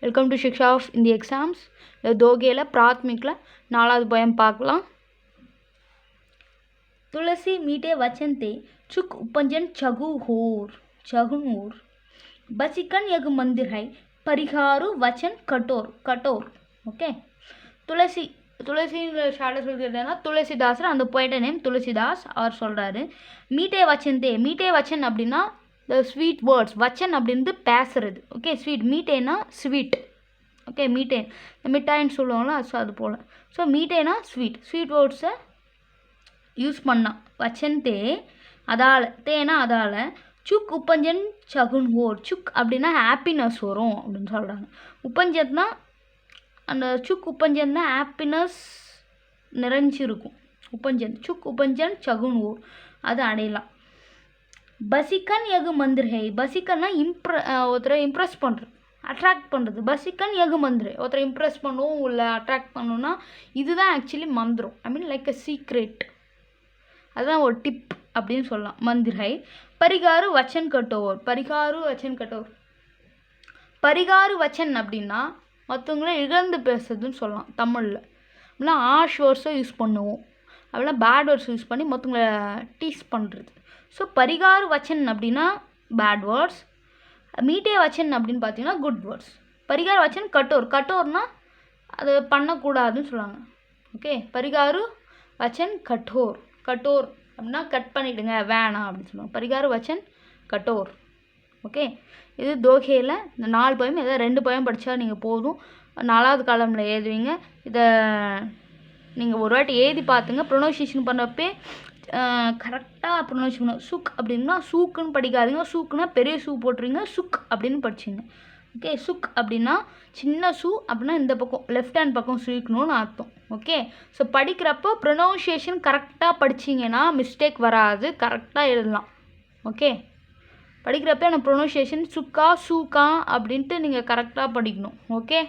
Welcome to Shiksha of இந்த exams. தோகேல பிராத்மிக்கில் 4வது poem பார்க்கலாம். तुलसी मीठे वचन ते चुक उपंजन चगुनूर बसिकन यग मंदिर है परिहारु वचन कठोर. ஓகே, துளசி ஷார்ட்டாக சொல்லிக்கிறதுனா துளசிதாசர், அந்த போய்ட்ட நேம் துளசிதாஸ். அவர் சொல்கிறாரு மீட்டே வச்சன் அப்படின்னா த ஸ்வீட் வேர்ட்ஸ். வச்சன் அப்படின்றது பேசுறது. Okay, sweet. மீட்டேனா ஸ்வீட். ஓகே, மீட்டேன் இந்த மிட்டாயின்னு சொல்லுவாங்களா, ஸோ அது போல். ஸோ மீட்டேனா ஸ்வீட் வேர்ட்ஸை யூஸ் பண்ணால். வச்சன் தேனா அதால் சுக் உப்பஞ்சன் சகுன் ஓர். சுக் அப்படின்னா ஹாப்பினஸ் வரும் அப்படின்னு சொல்கிறாங்க. உப்பஞ்சன்னா அந்த சுக் உப்பஞ்சன் தான் ஹாப்பினஸ் நிறைஞ்சிருக்கும். சுக் உப்பஞ்சன் சகுன் ஓர் அது அடையலாம். பசிக்கன் எகு மந்திர் ஹே. பசிக்கன்னா ஒருத்தரை இம்ப்ரெஸ் பண்ணுறது, அட்ராக்ட் பண்ணுறது. பசிக்கன் எகு மந்திர், ஒருத்தரை இம்ப்ரெஸ் பண்ணுவோம் இல்லை அட்ராக்ட் பண்ணணும்னா இதுதான் ஆக்சுவலி மந்திரம். ஐ மீன் லைக் அ சீக்ரெட். அதுதான் ஒரு டிப் அப்படின்னு சொல்லலாம். மந்திர் ஹை. பரிகாரு வச்சன் கட்டோர். பரிகாரு வச்சன் அப்படின்னா மற்றவங்கள இழந்து பேசுறதுன்னு சொல்லலாம் தமிழில். அப்படின்னா ஆஷ் வேர்ட்ஸை யூஸ் பண்ணுவோம், அப்படின்னா பேட் வேர்ட்ஸ் யூஸ் பண்ணி மற்றவங்கள டீஸ் பண்ணுறது. ஸோ பரிகாரு வச்சன் அப்படின்னா பேட் வேர்ட்ஸ். மீட்டே வச்சன் அப்படின்னு பார்த்தீங்கன்னா குட் வேர்ட்ஸ். பரிகாரு வச்சன் கட்டோர்னால் அது பண்ணக்கூடாதுன்னு சொல்லுவாங்க. ஓகே, பரிகாரு வச்சன் கட்டோர் அப்படின்னா கட் பண்ணிவிடுங்க, வேணாம் அப்படின்னு சொல்லுவாங்க. பரிகாரு வச்சன் கட்டோர். ஓகே, இது தோகேயில் இந்த 4 போயம், ஏதாவது 2 போயம் படித்தா நீங்கள் போதும். 4வது காலமில் எழுதுவீங்க. இதை நீங்கள் ஒரு வாட்டி எழுதி பார்த்துங்க. ப்ரொனவுன்சியேஷன் பண்ணுறப்பே கரெக்டாக ப்ரொனவுன்ஸ் பண்ணணும். சுக் அப்படின்னா சூக்குன்னு படிக்காதீங்க. சூக்குன்னா பெரிய சூ போட்டுருங்க, சுக் அப்படின்னு படிச்சிங்க. ஓகே, சுக் அப்படின்னா சின்ன சூ அப்படின்னா இந்த பக்கம் லெஃப்ட் ஹேண்ட் பக்கம் சுழிக்கணும்னு அர்த்தம். ஓகே, ஸோ படிக்கிறப்போ ப்ரொனவுன்சியேஷன் கரெக்டாக படிச்சிங்கன்னா மிஸ்டேக் வராது, கரெக்டாக எழுதலாம். ஓகே, படிக்கிறப்ப நான் ப்ரொனவுன்சியேஷன் சுக்கா சூக்கா அப்படின்ட்டு நீங்கள் கரெக்டாக படிக்கணும். ஓகே.